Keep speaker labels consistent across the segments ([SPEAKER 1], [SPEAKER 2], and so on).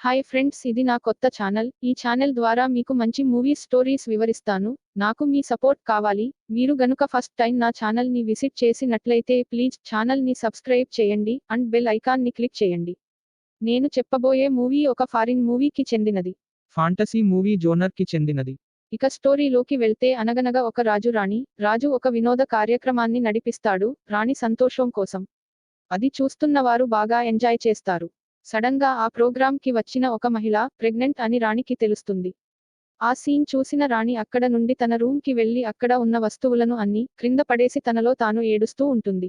[SPEAKER 1] Hi friends, ఇది నా కొత్త ఛానల్. ఈ ఛానల్ ద్వారా మీకు మంచి మూవీ స్టోరీస్ వివరిస్తాను. నాకు మీ సపోర్ట్ కావాలి. మీరు గనుక ఫస్ట్ టైం నా ఛానల్ ని విజిట్ చేసినట్లయితే ప్లీజ్ ఛానల్ ని సబ్స్క్రైబ్ చేయండి అండ్ బెల్ ఐకాన్ ని క్లిక్ చేయండి. నేను చెప్పబోయే మూవీ ఒక ఫారిన్ మూవీకి చెందినది.
[SPEAKER 2] ఫాంటసీ మూవీ జోనర్ కి చెందినది.
[SPEAKER 1] ఇక స్టోరీలోకి వెళ్తే అనగనగా ఒక రాజు ఒక వినోద కార్యక్రమాన్ని నడిపిస్తాడు, రాణి సంతోషం కోసం. అది చూస్తున్నవారు బాగా ఎంజాయ్ చేస్తారు. సడన్ గా ఆ ప్రోగ్రామ్ కి వచ్చిన ఒక మహిళ ప్రెగ్నెంట్ అని రాణికి తెలుస్తుంది. ఆ సీన్ చూసిన రాణి అక్కడ నుండి తన రూమ్ కి వెళ్లి అక్కడ ఉన్న వస్తువులను అన్ని క్రింద పడేసి తనలో తాను ఏడుస్తూ ఉంటుంది.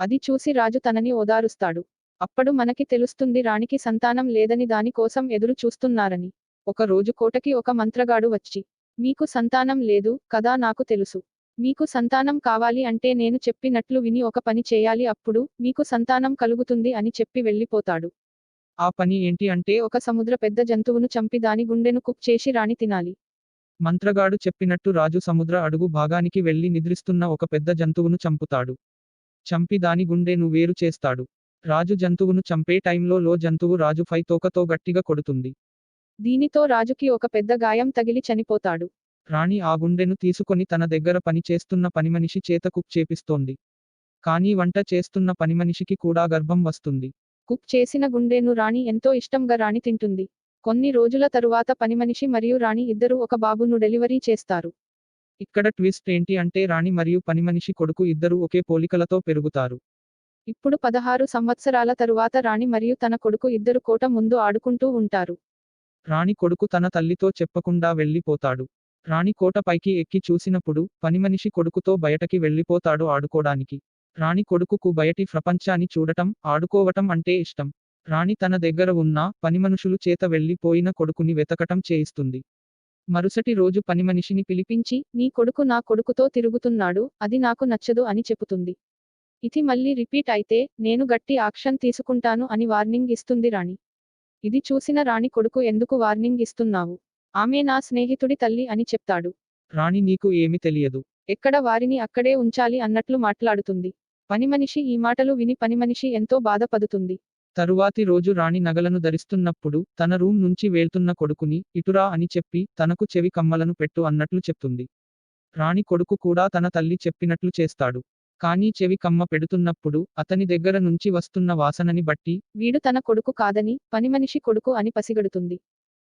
[SPEAKER 1] అది చూసి రాజు తనని ఓదారుస్తాడు. అప్పుడు మనకి తెలుస్తుంది రాణికి సంతానం లేదని, దాని కోసం ఎదురు చూస్తున్నారని. ఒక రోజు కోటకి ఒక మంత్రగాడు వచ్చి, మీకు సంతానం లేదు కదా, నాకు తెలుసు. మీకు సంతానం కావాలి అంటే నేను చెప్పినట్లు విని ఒక పని చేయాలి, అప్పుడు మీకు సంతానం కలుగుతుంది అని చెప్పి వెళ్ళిపోతాడు.
[SPEAKER 2] ఆ పని ఏంటి అంటే
[SPEAKER 1] ఒక సముద్ర పెద్ద జంతువును చంపి దాని గుండెను కుక్ చేసి రాణి తినాలి.
[SPEAKER 2] మంత్రగాడు చెప్పినట్టు రాజు సముద్ర అడుగు భాగానికి వెళ్లి నిద్రిస్తున్న ఒక పెద్ద జంతువును చంపుతాడు. చంపి దాని గుండెను వేరు చేస్తాడు. రాజు జంతువును చంపే టైంలో జంతువు రాజుపై తోకతో గట్టిగా కొడుతుంది.
[SPEAKER 1] దీనితో రాజుకి ఒక పెద్ద గాయం తగిలి చనిపోతాడు.
[SPEAKER 2] రాణి ఆ గుండెను తీసుకొని తన దగ్గర పని చేస్తున్న పనిమనిషి చేత కుక్ చేపిస్తోంది. కానీ వంట చేస్తున్న పనిమనిషికి కూడా గర్భం వస్తుంది.
[SPEAKER 1] కుక్ చేసిన గుండెను రాణి ఎంతో ఇష్టంగా రాణి తింటుంది. కొన్ని రోజుల తరువాత పనిమనిషి మరియు రాణి ఇద్దరు ఒక బాబును డెలివరీ చేస్తారు.
[SPEAKER 2] ఇక్కడ ట్విస్ట్ ఏంటి అంటే రాణి మరియు పనిమనిషి కొడుకు ఇద్దరు ఒకే పోలికలతో పెరుగుతారు.
[SPEAKER 1] ఇప్పుడు 16 సంవత్సరాల తరువాత రాణి మరియు తన కొడుకు ఇద్దరు కోట ముందు ఆడుకుంటూ ఉంటారు.
[SPEAKER 2] రాణి కొడుకు తన తల్లితో చెప్పకుండా వెళ్ళిపోతాడు. రాణి కోట పైకి ఎక్కి చూసినప్పుడు పనిమనిషి కొడుకుతో బయటకి వెళ్ళిపోతాడు ఆడుకోడానికి. రాణి కొడుకుకు బయటి ప్రపంచాన్ని చూడటం, ఆడుకోవటం అంటే ఇష్టం. రాణి తన దగ్గర ఉన్న పనిమనుషులు చేత వెళ్ళిపోయిన కొడుకుని వెతకటం చేయిస్తుంది. మరుసటి రోజు పనిమనిషిని పిలిపించి, నీ కొడుకు నా కొడుకుతో తిరుగుతున్నాడు, అది నాకు నచ్చదు అని చెబుతుంది. ఇది మళ్ళీ రిపీట్ అయితే నేను గట్టి యాక్షన్ తీసుకుంటాను అని వార్నింగ్ ఇస్తుంది రాణి. ఇది చూసిన రాణి కొడుకు, ఎందుకు వార్నింగ్ ఇస్తున్నావు? ఆమె నా స్నేహితుడి తల్లి అని చెప్తాడు. రాణి నీకు ఏమి తెలియదు.
[SPEAKER 1] ఎక్కడ వారిని అక్కడే ఉంచాలి అన్నట్లు మాట్లాడుతుంది. పనిమనిషి ఈ మాటలు విని పనిమనిషి ఎంతో బాధపడుతుంది.
[SPEAKER 2] తరువాతి రోజు రాణి నగలను ధరిస్తున్నప్పుడు తన రూమ్ నుంచి వెళ్తున్న కొడుకుని ఇటురా అని చెప్పి తనకు చెవి కమ్మలను పెట్టు అన్నట్లు చెప్తుంది. రాణి కొడుకు కూడా తన తల్లి చెప్పినట్లు చేస్తాడు. కానీ చెవి కమ్మ పెడుతున్నప్పుడు అతని దగ్గర నుంచి వస్తున్న వాసనని బట్టి
[SPEAKER 1] వీడు తన కొడుకు కాదని పనిమనిషి కొడుకు అని పసిగడుతుంది.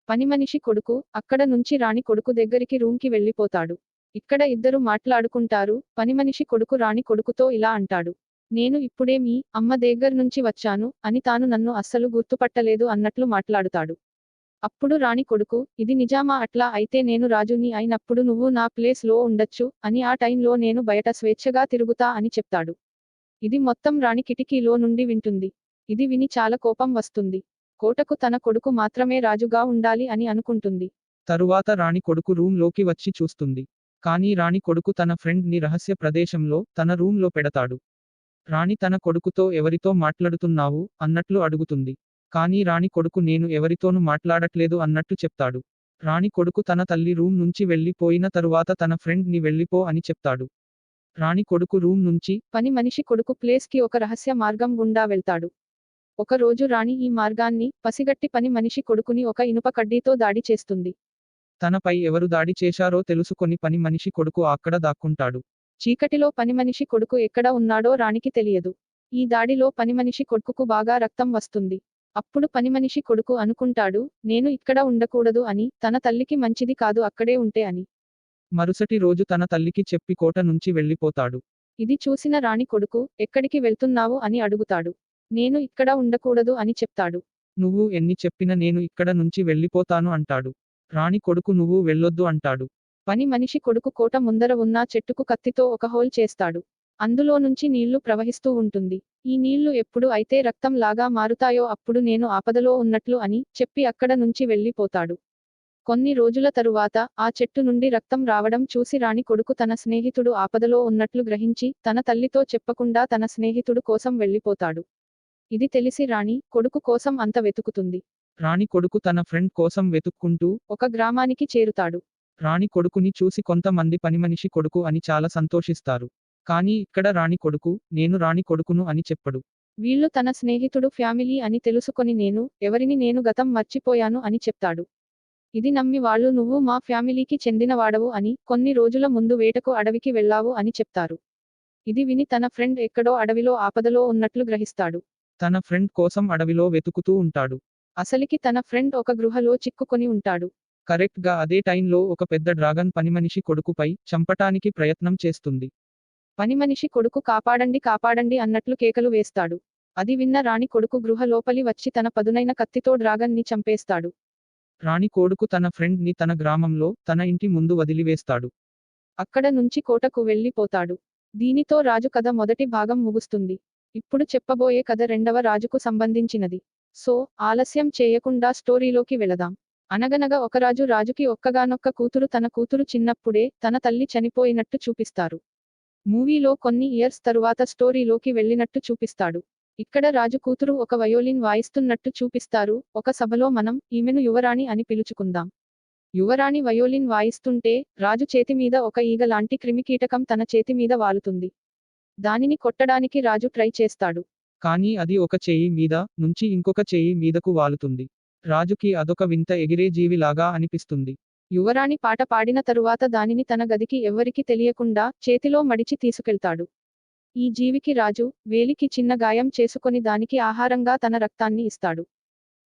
[SPEAKER 1] పనిమనిషి కొడుకు అక్కడ నుంచి రాణి కొడుకు దగ్గరికి రూమ్ కి వెళ్ళిపోతాడు. ఇక్కడ ఇద్దరు మాట్లాడుకుంటారు. పనిమనిషి కొడుకు రాణి కొడుకుతో ఇలా అంటాడు, నేను ఇప్పుడే మీ అమ్మ దగ్గర నుంచి వచ్చాను అని, తాను నన్ను అస్సలు గుర్తుపట్టలేదు అన్నట్లు మాట్లాడుతాడు. అప్పుడు రాణి కొడుకు, ఇది నిజామా? అట్లా అయితే నేను రాజుని అయినప్పుడు నువ్వు నా ప్లేస్ లో ఉండొచ్చు అని, ఆ టైంలో నేను బయట స్వేచ్ఛగా తిరుగుతా అని చెప్తాడు. ఇది మొత్తం రాణి కిటికీలో నుండి వింటుంది. ఇది విని చాలా కోపం వస్తుంది. కోటకు తన కొడుకు మాత్రమే రాజుగా ఉండాలి అని అనుకుంటుంది.
[SPEAKER 2] తరువాత రాణి కొడుకు రూమ్ లోకి వచ్చి చూస్తుంది. కానీ రాణి కొడుకు తన ఫ్రెండ్ ని రహస్య ప్రదేశంలో తన రూమ్ లో పెడతాడు. రాణి తన కొడుకుతో ఎవరితో మాట్లాడుతున్నావు అన్నట్లు అడుగుతుంది. కానీ రాణి కొడుకు నేను ఎవరితోనూ మాట్లాడట్లేదు అన్నట్టు చెప్తాడు. రాణి కొడుకు తన తల్లి రూమ్ నుంచి వెళ్ళిపోయిన తరువాత తన ఫ్రెండ్ ని వెళ్ళిపో అని చెప్తాడు. రాణి కొడుకు రూమ్ నుంచి
[SPEAKER 1] పని మనిషి కొడుకు ప్లేస్ కి ఒక రహస్య మార్గం గుండా వెళ్తాడు. ఒక రోజు రాణి ఈ మార్గాన్ని పసిగట్టి పని మనిషి కొడుకుని ఒక ఇనుప కడ్డీతో దాడి చేస్తుంది.
[SPEAKER 2] తనపై ఎవరు దాడి చేశారో తెలుసుకొని పని మనిషి కొడుకు అక్కడ దాక్కుంటాడు.
[SPEAKER 1] చీకటిలో పనిమనిషి కొడుకు ఎక్కడ ఉన్నాడో రాణికి తెలియదు. ఈ దాడిలో పనిమనిషి కొడుకుకు బాగా రక్తం వస్తుంది. అప్పుడు పనిమనిషి కొడుకు అనుకుంటాడు, నేను ఇక్కడ ఉండకూడదు అని, తన తల్లికి మంచిది కాదు అక్కడే ఉంటే అని.
[SPEAKER 2] మరుసటి రోజు తన తల్లికి చెప్పి కోట నుంచి వెళ్ళిపోతాడు.
[SPEAKER 1] ఇది చూసిన రాణి కొడుకు, ఎక్కడికి వెళ్తున్నావు అని అడుగుతాడు. నేను ఇక్కడ ఉండకూడదు అని చెప్తాడు.
[SPEAKER 2] నువ్వు ఎన్ని చెప్పినా నేను ఇక్కడ నుంచి వెళ్ళిపోతాను అంటాడు. రాణి కొడుకు నువ్వు వెళ్ళొద్దు అంటాడు.
[SPEAKER 1] పని మనిషి కొడుకు కోట ముందర ఉన్న చెట్టుకు కత్తితో ఒక హోల్ చేస్తాడు. అందులో నుంచి నీళ్లు ప్రవహిస్తూ ఉంటుంది. ఈ నీళ్లు ఎప్పుడు అయితే రక్తం లాగా మారుతాయో అప్పుడు నేను ఆపదలో ఉన్నట్లు అని చెప్పి అక్కడ నుంచి వెళ్ళిపోతాడు. కొన్ని రోజుల తరువాత ఆ చెట్టు నుండి రక్తం రావడం చూసి రాణి కొడుకు తన స్నేహితుడు ఆపదలో ఉన్నట్లు గ్రహించి తన తల్లితో చెప్పకుండా తన స్నేహితుడు కోసం వెళ్ళిపోతాడు. ఇది తెలిసి రాణి కొడుకు కోసం అంత వెతుకుతుంది.
[SPEAKER 2] రాణి కొడుకు తన ఫ్రెండ్ కోసం వెతుక్కుంటూ
[SPEAKER 1] ఒక గ్రామానికి చేరుతాడు.
[SPEAKER 2] రాణి కొడుకుని చూసి కొంతమంది పనిమనిషి కొడుకు అని చాలా సంతోషిస్తారు. కానీ ఇక్కడ రాణి కొడుకు నేను రాణి కొడుకును అని చెప్పడు.
[SPEAKER 1] వీళ్ళు తన స్నేహితుడు ఫ్యామిలీ అని తెలుసుకొని నేను గతం మర్చిపోయాను అని చెప్తాడు. ఇది నమ్మి వాళ్ళు నువ్వు మా ఫ్యామిలీకి చెందినవాడవు అని, కొన్ని రోజుల ముందు వేటకు అడవికి వెళ్ళావు అని చెప్తారు. ఇది విని తన ఫ్రెండ్ ఎక్కడో అడవిలో ఆపదలో ఉన్నట్లు గ్రహిస్తాడు.
[SPEAKER 2] తన ఫ్రెండ్ కోసం అడవిలో వెతుకుతూ ఉంటాడు.
[SPEAKER 1] అసలికి తన ఫ్రెండ్ ఒక గృహలో చిక్కుకొని ఉంటాడు.
[SPEAKER 2] కరెక్ట్ గా అదే టైంలో ఒక పెద్ద డ్రాగన్ పనిమనిషి కొడుకుపై చంపటానికి ప్రయత్నం చేస్తుంది.
[SPEAKER 1] పనిమనిషి కొడుకు కాపాడండి కాపాడండి అన్నట్లు కేకలు వేస్తాడు. అది విన్న రాణి కొడుకు గృహ లోపలి వచ్చి తన పదునైన కత్తితో డ్రాగన్ ని చంపేస్తాడు.
[SPEAKER 2] రాణి కొడుకు తన ఫ్రెండ్ ని తన గ్రామంలో తన ఇంటి ముందు వదిలివేస్తాడు.
[SPEAKER 1] అక్కడ నుంచి కోటకు వెళ్ళిపోతాడు. దీనితో రాజు కథ మొదటి భాగం ముగుస్తుంది. ఇప్పుడు చెప్పబోయే కథ రెండవ రాజుకు సంబంధించినది. సో ఆలస్యం చేయకుండా స్టోరీలోకి వెళదాం. అనగనగా ఒక రాజుకి ఒక్కగానొక్క కూతురు. తన కూతురు చిన్నప్పుడే తన తల్లి చనిపోయినట్టు చూపిస్తారు. మూవీలో కొన్ని ఇయర్స్ తరువాత స్టోరీలోకి వెళ్ళినట్టు చూపిస్తాడు. ఇక్కడ రాజు కూతురు ఒక వయోలిన్ వాయిస్తున్నట్టు చూపిస్తారు. ఒక సభలో మనం ఈమెను యువరాణి అని పిలుచుకుందాం. యువరాణి వయోలిన్ వాయిస్తుంటే రాజు చేతి మీద ఒక ఈగ లాంటి క్రిమికీటకం తన చేతి మీద వాలుతుంది. దానిని కొట్టడానికి రాజు ట్రై చేస్తాడు.
[SPEAKER 2] కానీ అది ఒక చెయ్యి మీద నుంచి ఇంకొక చెయ్యి మీదకు వాలుతుంది. రాజుకి అదొక వింత ఎగిరే జీవిలాగా అనిపిస్తుంది.
[SPEAKER 1] యువరాణి పాట పాడిన తరువాత దానిని తన గదికి ఎవ్వరికి తెలియకుండా చేతిలో మడిచి తీసుకెళ్తాడు. ఈ జీవికి రాజు వేలికి చిన్న గాయం చేసుకొని దానికి ఆహారంగా తన రక్తాన్ని ఇస్తాడు.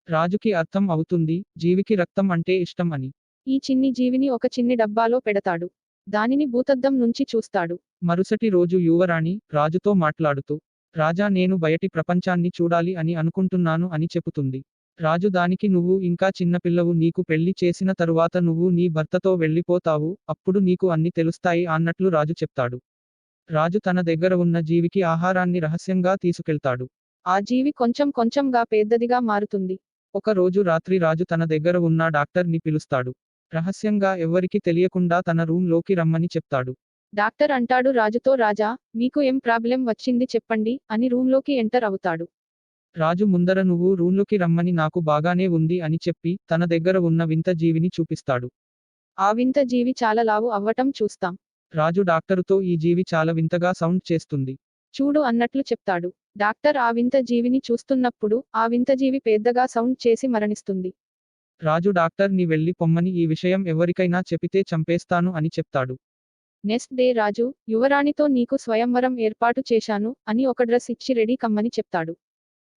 [SPEAKER 2] రాజుకి అర్థం అవుతుంది జీవికి రక్తం అంటే ఇష్టం అని.
[SPEAKER 1] ఈ చిన్ని జీవిని ఒక చిన్ని డబ్బాలో పెడతాడు. దానిని భూతద్దం నుంచి చూస్తాడు.
[SPEAKER 2] మరుసటి రోజు యువరాణి రాజుతో మాట్లాడుతూ, రాజా నేను బయటి ప్రపంచాన్ని చూడాలి అని అనుకుంటున్నాను అని చెబుతుంది. రాజు దానికి నువ్వు ఇంకా చిన్నపిల్లవు, నీకు పెళ్లి చేసిన తరువాత నువ్వు నీ భర్తతో వెళ్ళిపోతావు, అప్పుడు నీకు అన్ని తెలుస్తాయి అన్నట్లు రాజు చెప్తాడు. రాజు తన దగ్గర ఉన్న జీవికి ఆహారాన్ని రహస్యంగా తీసుకెళ్తాడు.
[SPEAKER 1] ఆ జీవి కొంచెం కొంచెంగా పెద్దదిగా మారుతుంది.
[SPEAKER 2] ఒక రోజు రాత్రి రాజు తన దగ్గర ఉన్న డాక్టర్ ని పిలుస్తాడు. రహస్యంగా ఎవ్వరికి తెలియకుండా తన రూమ్ లోకి రమ్మని చెప్తాడు.
[SPEAKER 1] డాక్టర్ అంటాడు రాజుతో, రాజా మీకు ఏం ప్రాబ్లం వచ్చింది చెప్పండి అని రూమ్లోకి ఎంటర్ అవుతాడు.
[SPEAKER 2] రాజు ముందర నువ్వు రూమ్లోకి రమ్మని నాకు బాగానే ఉంది అని చెప్పి తన దగ్గర ఉన్న వింత జీవిని చూపిస్తాడు.
[SPEAKER 1] ఆ వింత జీవి చాలా లావు అవ్వటం చూస్తాం.
[SPEAKER 2] రాజు డాక్టరుతో ఈ జీవి చాలా వింతగా సౌండ్ చేస్తుంది.
[SPEAKER 1] చూడు అన్నట్లు చెప్తాడు. డాక్టర్ ఆ వింత జీవిని చూస్తున్నప్పుడు ఆ వింత జీవి పెద్దగా సౌండ్ చేసి మరణిస్తుంది.
[SPEAKER 2] రాజు డాక్టర్ ని వెళ్లి పొమ్మని, ఈ విషయం ఎవరికైనా చెపితే చంపేస్తాను అని చెప్తాడు.
[SPEAKER 1] నెక్స్ట్ డే రాజు యువరాణితో నీకు స్వయంవరం ఏర్పాటు చేశాను అని ఒక డ్రెస్ ఇచ్చి రెడీ కమ్మని చెప్తాడు.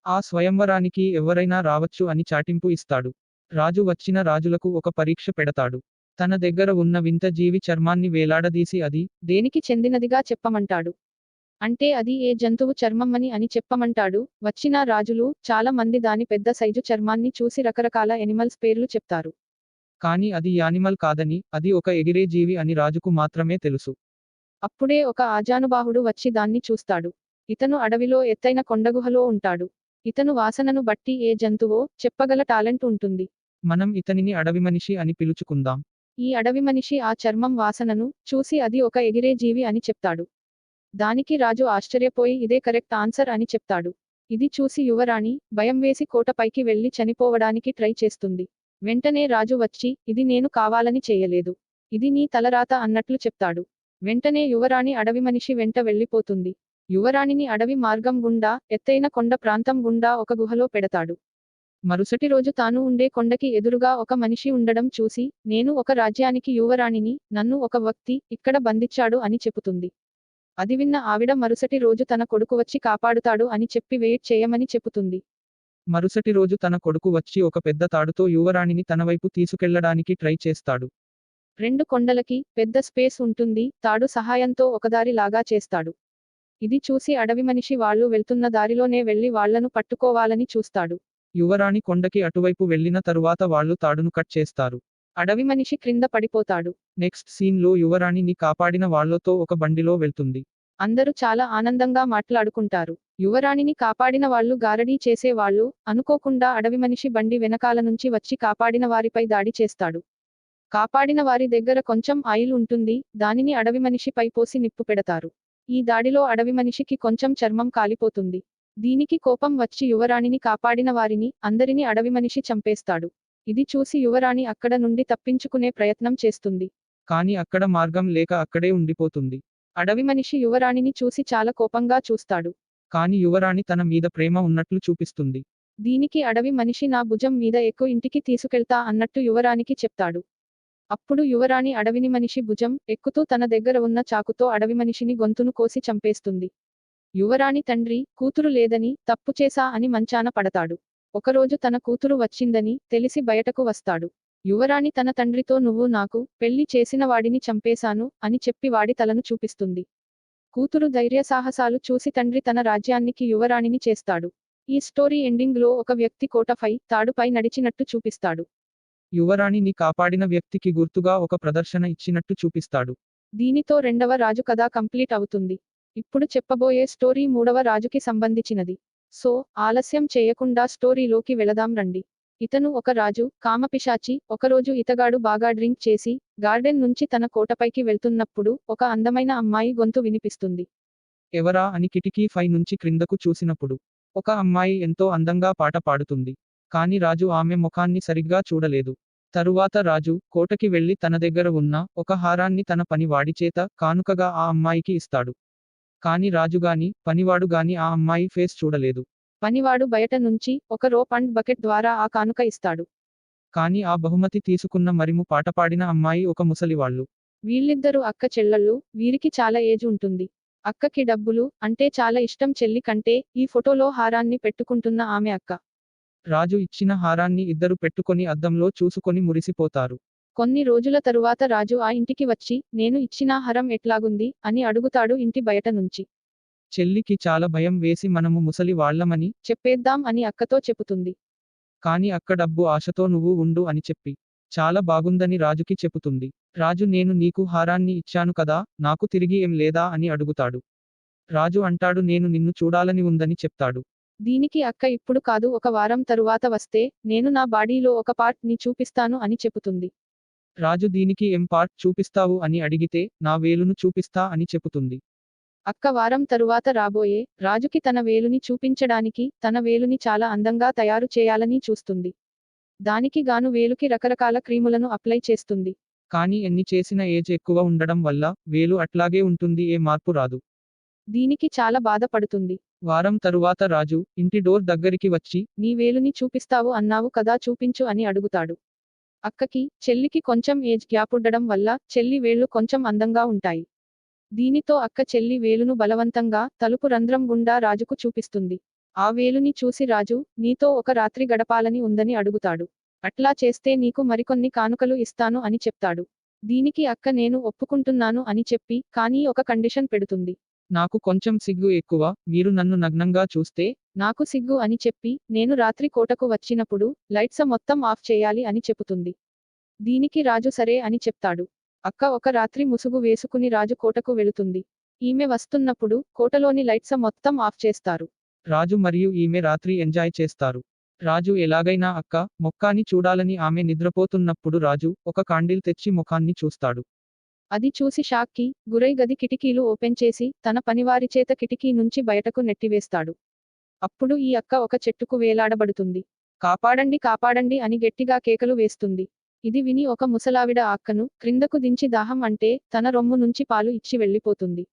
[SPEAKER 2] ఆ స్వయంవరానికి ఎవరైనా రావచ్చు అని చాటింపు ఇస్తాడు. రాజు వచ్చిన రాజులకు ఒక పరీక్ష పెడతాడు. తన దగ్గర ఉన్న వింత జీవి చర్మాన్ని వేలాడదీసి అది
[SPEAKER 1] దేనికి చెందినదిగా చెప్పమంటాడు. అంటే అది ఏ జంతువు చర్మమ్మని అని చెప్పమంటాడు. వచ్చిన రాజులు చాలా మంది దాని పెద్ద సైజు చర్మాన్ని చూసి రకరకాల ఎనిమల్స్ పేర్లు చెప్తారు.
[SPEAKER 2] కానీ అది యానిమల్ కాదని, అది ఒక ఎగిరే జీవి అని రాజుకు మాత్రమే తెలుసు.
[SPEAKER 1] అప్పుడే ఒక ఆజానుబాహుడు వచ్చి దాన్ని చూస్తాడు. ఇతను అడవిలో ఎత్తైన కొండగుహలో ఉంటాడు. ఇతను వాసనను బట్టి ఏ జంతువో చెప్పగల టాలెంట్ ఉంటుంది.
[SPEAKER 2] మనం ఇతనిని అడవి మనిషి అని పిలుచుకుందాం.
[SPEAKER 1] ఈ అడవి మనిషి ఆ చర్మం వాసనను చూసి అది ఒక ఎగిరే జీవి అని చెప్తాడు. దానికి రాజు ఆశ్చర్యపోయి ఇదే కరెక్ట్ ఆన్సర్ అని చెప్తాడు. ఇది చూసి యువరాణి భయం వేసి కోటపైకి వెళ్లి చనిపోవడానికి ట్రై చేస్తుంది. వెంటనే రాజు వచ్చి ఇది నేను కావాలని చేయలేదు, ఇది నీ తలరాత అన్నట్లు చెప్తాడు. వెంటనే యువరాణి అడవి మనిషి వెంట వెళ్ళిపోతుంది. యువరాణిని అడవి మార్గం గుండా ఎత్తైన కొండ ప్రాంతం గుండా ఒక గుహలో పెడతాడు. మరుసటి రోజు తాను ఉండే కొండకి ఎదురుగా ఒక మనిషి ఉండడం చూసి నేను ఒక రాజ్యానికి యువరాణిని, నన్ను ఒక వ్యక్తి ఇక్కడ బంధించాడు అని చెబుతుంది. అది విన్న ఆవిడ మరుసటి రోజు తన కొడుకు వచ్చి కాపాడుతాడు అని చెప్పి వెయిట్ చేయమని చెబుతుంది.
[SPEAKER 2] మరుసటి రోజు తన కొడుకు వచ్చి ఒక పెద్ద తాడుతో యువరాణిని తన వైపు తీసుకెళ్లడానికి ట్రై చేస్తాడు.
[SPEAKER 1] రెండు కొండలకి పెద్ద స్పేస్ ఉంటుంది. తాడు సహాయంతో ఒకదారి లాగా చేస్తాడు. ఇది చూసి అడవి మనిషి వాళ్ళు వెళ్తున్న దారిలోనే వెళ్లి వాళ్లను పట్టుకోవాలని చూస్తాడు.
[SPEAKER 2] యువరాణి కొండకి అటువైపు వెళ్లిన తరువాత వాళ్ళు తాడును కట్ చేస్తారు.
[SPEAKER 1] అడవి మనిషి క్రింద పడిపోతాడు.
[SPEAKER 2] నెక్స్ట్ సీన్ లో యువరాణిని కాపాడిన వాళ్ళతో ఒక బండిలో వెళ్తుంది.
[SPEAKER 1] అందరూ చాలా ఆనందంగా మాట్లాడుకుంటారు. యువరాణిని కాపాడిన వాళ్ళు గారడీ చేసే వాళ్ళు అనుకోకుండా అడవి మనిషి బండి వెనకాల నుంచి వచ్చి కాపాడిన వారిపై దాడి చేస్తాడు. కాపాడిన వారి దగ్గర కొంచెం ఆయిల్ ఉంటుంది. దానిని అడవి మనిషిపై పోసి నిప్పు పెడతారు. ఈ దాడిలో అడవి మనిషికి కొంచెం చర్మం కాలిపోతుంది. దీనికి కోపం వచ్చి యువరాణిని కాపాడిన వారిని అందరినీ అడవి మనిషి చంపేస్తాడు. ఇది చూసి యువరాణి అక్కడ నుండి తప్పించుకునే ప్రయత్నం చేస్తుంది.
[SPEAKER 2] కానీ అక్కడ మార్గం లేక అక్కడే ఉండిపోతుంది.
[SPEAKER 1] అడవి మనిషి యువరాణిని చూసి చాలా కోపంగా చూస్తాడు.
[SPEAKER 2] కాని యువరాణి తన మీద ప్రేమ ఉన్నట్లు చూపిస్తుంది.
[SPEAKER 1] దీనికి అడవి మనిషి నా భుజం మీద ఎక్కు ఇంటికి తీసుకెళ్తా అన్నట్టు యువరానికి చెప్తాడు. అప్పుడు యువరాణి అడవిని మనిషి భుజం ఎక్కుతూ తన దగ్గర ఉన్న చాకుతో అడవి మనిషిని గొంతును కోసి చంపేస్తుంది. యువరాణి తండ్రి కూతురు లేదని తప్పు చేశా అని మంచాన పడతాడు. ఒకరోజు తన కూతురు వచ్చిందని తెలిసి బయటకు వస్తాడు. యువరాణి తన తండ్రితో నువ్వు నాకు పెళ్లి చేసిన వాడిని చంపేశాను అని చెప్పి వాడి తలను చూపిస్తుంది. కూతురు ధైర్య సాహసాలు చూసి తండ్రి తన రాజ్యానికి యువరాణిని చేస్తాడు. ఈ స్టోరీ ఎండింగ్ లో ఒక వ్యక్తి కోటపై తాడుపై నడిచినట్టు చూపిస్తాడు.
[SPEAKER 2] యువరాణిని కాపాడిన వ్యక్తికి గుర్తుగా ఒక ప్రదర్శన ఇచ్చినట్టు చూపిస్తాడు.
[SPEAKER 1] దీనితో రెండవ రాజు కథ కంప్లీట్ అవుతుంది. ఇప్పుడు చెప్పబోయే స్టోరీ మూడవ రాజుకి సంబంధించినది. సో ఆలస్యం చేయకుండా స్టోరీలోకి వెళదాం రండి. ఇతను ఒక రాజు కామపిశాచి. ఒకరోజు ఇతగాడు బాగా డ్రింక్ చేసి గార్డెన్ నుంచి తన కోటపైకి వెళ్తున్నప్పుడు ఒక అందమైన అమ్మాయి గొంతు వినిపిస్తుంది.
[SPEAKER 2] ఎవరా అని కిటికీ పై నుంచి క్రిందకు చూసినప్పుడు ఒక అమ్మాయి ఎంతో అందంగా పాట పాడుతుంది. కాని రాజు ఆమె ముఖాన్ని సరిగ్గా చూడలేదు. తరువాత రాజు కోటకి వెళ్లి తన దగ్గర ఉన్న ఒక హారాన్ని తన పనివాడి చేత కానుకగా ఆ అమ్మాయికి ఇస్తాడు. కాని రాజుగాని పనివాడుగాని ఆ అమ్మాయి ఫేస్ చూడలేదు.
[SPEAKER 1] పనివాడు బయట నుంచి ఒక రోప్ అండ్ బకెట్ ద్వారా ఆ కానుక ఇస్తాడు.
[SPEAKER 2] కాని ఆ బహుమతి తీసుకున్న మరిము పాట పాడిన అమ్మాయి ఒక ముసలివాళ్ళు.
[SPEAKER 1] వీళ్ళిద్దరూ అక్క చెల్లళ్ళు. వీరికి చాలా ఏజ్ ఉంటుంది. అక్కకి డబ్బులు అంటే చాలా ఇష్టం. చెల్లి కంటే ఈ ఫోటోలో హారాన్ని పెట్టుకుంటున్న ఆమె అక్క.
[SPEAKER 2] రాజు ఇచ్చిన హారాన్ని ఇద్దరు పెట్టుకొని అద్దంలో చూసుకొని మురిసిపోతారు.
[SPEAKER 1] కొన్ని రోజుల తరువాత రాజు ఆ ఇంటికి వచ్చి నేను ఇచ్చిన హారం ఎట్లాగుంది అని అడుగుతాడు ఇంటి బయట నుంచి.
[SPEAKER 2] చెల్లికి చాలా భయం వేసి మనము ముసలి వాళ్ళమని
[SPEAKER 1] చెప్పేద్దాం అని అక్కతో చెబుతుంది.
[SPEAKER 2] కాని అక్క డబ్బు ఆశతో నువ్వు ఉండు అని చెప్పి చాలా బాగుందని రాజుకి చెబుతుంది. రాజు నేను నీకు హారాన్ని ఇచ్చాను కదా నాకు తిరిగి ఏం లేదా అని అడుగుతాడు. రాజు అంటాడు నేను నిన్ను చూడాలని ఉందని చెప్తాడు.
[SPEAKER 1] దీనికి అక్క ఇప్పుడు కాదు ఒక వారం తరువాత వస్తే నేను నా బాడీలో ఒక పార్ట్ ని చూపిస్తాను అని చెబుతుంది.
[SPEAKER 2] రాజు దీనికి ఏం పార్ట్ చూపిస్తావు అని అడిగితే నా వేలును చూపిస్తా అని చెబుతుంది.
[SPEAKER 1] అక్క వారం తరువాత రాబోయే రాజుకి తన వేలుని చూపించడానికి తన వేలుని చాలా అందంగా తయారు చేయాలని చూస్తుంది. దానికి గాను వేలుకి రకరకాల క్రీములను అప్లై చేస్తుంది.
[SPEAKER 2] కాని ఎన్ని చేసిన ఏజ్ ఎక్కువ ఉండడం వల్ల వేలు అట్లాగే ఉంటుంది, ఏ మార్పు రాదు.
[SPEAKER 1] దీనికి చాలా బాధపడుతుంది.
[SPEAKER 2] వారం తరువాత రాజు ఇంటి డోర్ దగ్గరికి వచ్చి
[SPEAKER 1] నీ వేలుని చూపిస్తావు అన్నావు కదా చూపించు అని అడుగుతాడు. అక్కకి చెల్లికి కొంచెం ఏజ్ గ్యాప్ ఉండడం వల్ల చెల్లి వేళ్లు కొంచెం అందంగా ఉంటాయి. దీనితో అక్క చెల్లి వేలును బలవంతంగా తలుపు రంధ్రం గుండా రాజుకు చూపిస్తుంది. ఆ వేలుని చూసి రాజు నీతో ఒక రాత్రి గడపాలని ఉందని అడుగుతాడు. అట్లా చేస్తే నీకు మరికొన్ని కానుకలు ఇస్తాను అని చెప్తాడు. దీనికి అక్క నేను ఒప్పుకుంటున్నాను అని చెప్పి కానీ ఒక కండిషన్ పెడుతుంది.
[SPEAKER 2] నాకు కొంచెం సిగ్గు ఎక్కువ, మీరు నన్ను నగ్నంగా చూస్తే
[SPEAKER 1] నాకు సిగ్గు అని చెప్పి నేను రాత్రి కోటకు వచ్చినప్పుడు లైట్స్ మొత్తం ఆఫ్ చేయాలి అని చెబుతుంది. దీనికి రాజు సరే అని చెప్తాడు. అక్క ఒక రాత్రి ముసుగు వేసుకుని రాజు కోటకు వెళుతుంది. ఈమె వస్తున్నప్పుడు కోటలోని లైట్స్ మొత్తం ఆఫ్ చేస్తారు.
[SPEAKER 2] రాజు మరియు ఈమె రాత్రి ఎంజాయ్ చేస్తారు. రాజు ఎలాగైనా అక్క మొక్కాని చూడాలని ఆమె నిద్రపోతున్నప్పుడు రాజు ఒక కాండిల్ తెచ్చి ముఖాన్ని చూస్తాడు.
[SPEAKER 1] అది చూసి షాక్ కి గురై గది కిటికీలు ఓపెన్ చేసి తన పనివారి చేత కిటికీ నుంచి బయటకు నెట్టివేస్తాడు. అప్పుడు ఈ అక్క ఒక చెట్టుకు వేలాడబడుతుంది. కాపాడండి కాపాడండి అని గట్టిగా కేకలు వేస్తుంది. ఇది విని ఒక ముసలావిడ ఆ అక్కను క్రిందకు దించి దాహం అంటే తన రొమ్ము నుంచి పాలు ఇచ్చి వెళ్ళిపోతుంది.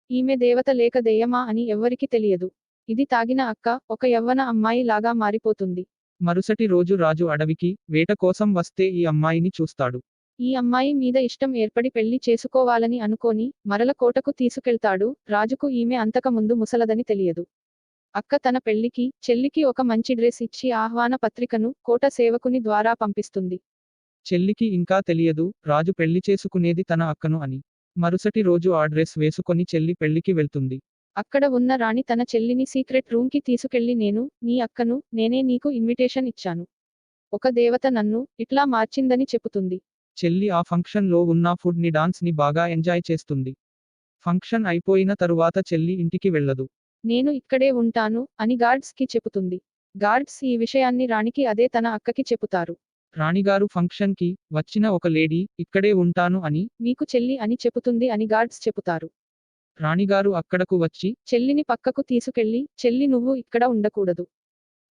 [SPEAKER 1] ఈమె దేవత లేక దెయ్యమా అని ఎవ్వరికి తెలియదు. ఇది తాగిన అక్క ఒక యవ్వన అమ్మాయి లాగా మారిపోతుంది.
[SPEAKER 2] మరుసటి రోజు రాజు అడవికి వేట కోసం వస్తే ఈ అమ్మాయిని చూస్తాడు.
[SPEAKER 1] ఈ అమ్మాయి మీద ఇష్టం ఏర్పడి పెళ్లి చేసుకోవాలని అనుకోని మరల కోటకు తీసుకెళ్తాడు. రాజుకు ఈమె అంతక ముందు ముసలదని తెలియదు. అక్క తన పెళ్లికి చెల్లికి ఒక మంచి డ్రెస్ ఇచ్చి ఆహ్వాన పత్రికను కోట సేవకుని ద్వారా పంపిస్తుంది.
[SPEAKER 2] చెల్లికి ఇంకా తెలియదు రాజు పెళ్లి చేసుకునేది తన అక్కను అని. మరుసటి రోజు ఆ డ్రెస్ వేసుకొని చెల్లి పెళ్లికి వెళ్తుంది.
[SPEAKER 1] అక్కడ ఉన్న రాణి తన చెల్లిని సీక్రెట్ రూమ్ కి తీసుకెళ్లి నేను నీ అక్కను నేనే నీకు ఇన్విటేషన్ ఇచ్చాను. ఒక దేవత నన్ను ఇట్లా మార్చిందని చెబుతుంది.
[SPEAKER 2] చెల్లి ఆ ఫంక్షన్ లో ఉన్న ఫుడ్ ని డాన్స్ ని బాగా ఎంజాయ్ చేస్తుంది. ఫంక్షన్ అయిపోయిన తరువాత చెల్లి ఇంటికి వెళ్ళదు.
[SPEAKER 1] నేను ఇక్కడే ఉంటాను అని గార్డ్స్ కి చెబుతుంది. గార్డ్స్ ఈ విషయాన్ని రాణికి అదే తన అక్కకి చెబుతారు.
[SPEAKER 2] రాణిగారు ఫంక్షన్ కి వచ్చిన ఒక లేడీ ఇక్కడే ఉంటాను అని
[SPEAKER 1] మీకు చెల్లి అని చెబుతుంది అని గార్డ్స్ చెబుతారు.
[SPEAKER 2] రాణిగారు అక్కడకు వచ్చి
[SPEAKER 1] చెల్లిని పక్కకు తీసుకెళ్లి చెల్లి నువ్వు ఇక్కడ ఉండకూడదు.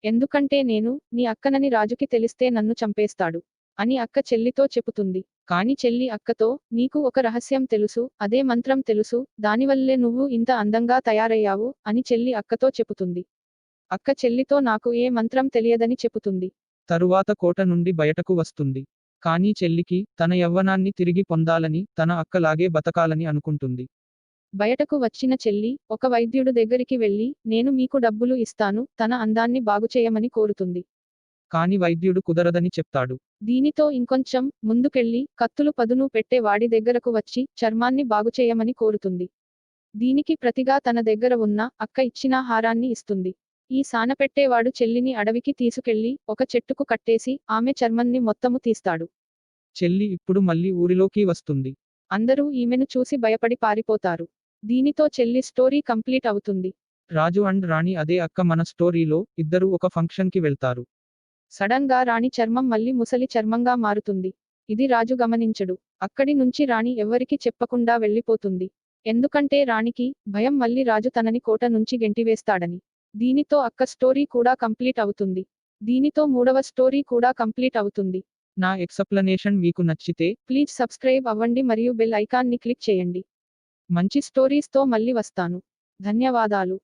[SPEAKER 1] ఎందుకంటే నేను నీ అక్కనని రాజుకి తెలిస్తే నన్ను చంపేస్తాడు. అని అక్క చెల్లితో చెపుతుంది. కాని చెల్లి అక్కతో, నీకు ఒక రహస్యం తెలుసు, అదే మంత్రం తెలుసు, దానివల్లే నువ్వు ఇంత అందంగా తయారయ్యావు, అని చెల్లి అక్కతో చెపుతుంది. అక్క చెల్లితో నాకు ఏ మంత్రం తెలియదని చెపుతుంది.
[SPEAKER 2] తరువాత కోట నుండి బయటకు వస్తుంది. కానీ చెల్లికి, తన యవ్వనాన్ని తిరిగి పొందాలని, తన అక్కలాగే బతకాలని అనుకుంటుంది.
[SPEAKER 1] బయటకు వచ్చిన చెల్లి, ఒక వైద్యుడు దగ్గరికి వెళ్లి, నేను మీకు డబ్బులు ఇస్తాను, తన అందాన్ని బాగుచేయమని కోరుతుంది.
[SPEAKER 2] కాని వైద్యుడు కుదరదని చెప్తాడు.
[SPEAKER 1] దీనితో ఇంకొంచెం ముందుకెళ్లి, కత్తులు పదును పెట్టే వాడి దగ్గరకు వచ్చి, చర్మాన్ని బాగుచేయమని కోరుతుంది. దీనికి ప్రతిగా తన దగ్గర ఉన్న, అక్క ఇచ్చిన హారాన్ని ఇస్తుంది. ఈ సానపెట్టేవాడు చెల్లిని అడవికి తీసుకెళ్లి, ఒక చెట్టుకు కట్టేసి, ఆమె చర్మాన్ని మొత్తము తీస్తాడు.
[SPEAKER 2] చెల్లి ఇప్పుడు మళ్ళీ ఊరిలోకి వస్తుంది.
[SPEAKER 1] అందరూ ఈమెను చూసి భయపడి పారిపోతారు. దీనితో చెల్లి స్టోరీ కంప్లీట్ అవుతుంది.
[SPEAKER 2] రాజు అండ్ రాణి అదే అక్క మన స్టోరీలో, ఇద్దరూ ఒక ఫంక్షన్ కి వెళ్తారు.
[SPEAKER 1] సడన్ గా రాణి చర్మం మళ్ళీ ముసలి చర్మంగా మారుతుంది. ఇది రాజు గమనించడు. అక్కడి నుంచి రాణి ఎవ్వరికి చెప్పకుండా వెళ్ళిపోతుంది. ఎందుకంటే రాణికి భయం మళ్ళీ రాజు తనని కోట నుంచి గెంటివేస్తాడని. దీనితో అక్క స్టోరీ కూడా కంప్లీట్ అవుతుంది. దీనితో మూడవ స్టోరీ కూడా కంప్లీట్ అవుతుంది.
[SPEAKER 2] నా ఎక్స్‌ప్లనేషన్ మీకు నచ్చితే
[SPEAKER 1] ప్లీజ్ సబ్స్క్రైబ్ అవ్వండి మరియు బెల్ ఐకాన్ ని క్లిక్ చేయండి. మంచి స్టోరీస్ తో మళ్ళీ వస్తాను. ధన్యవాదాలు.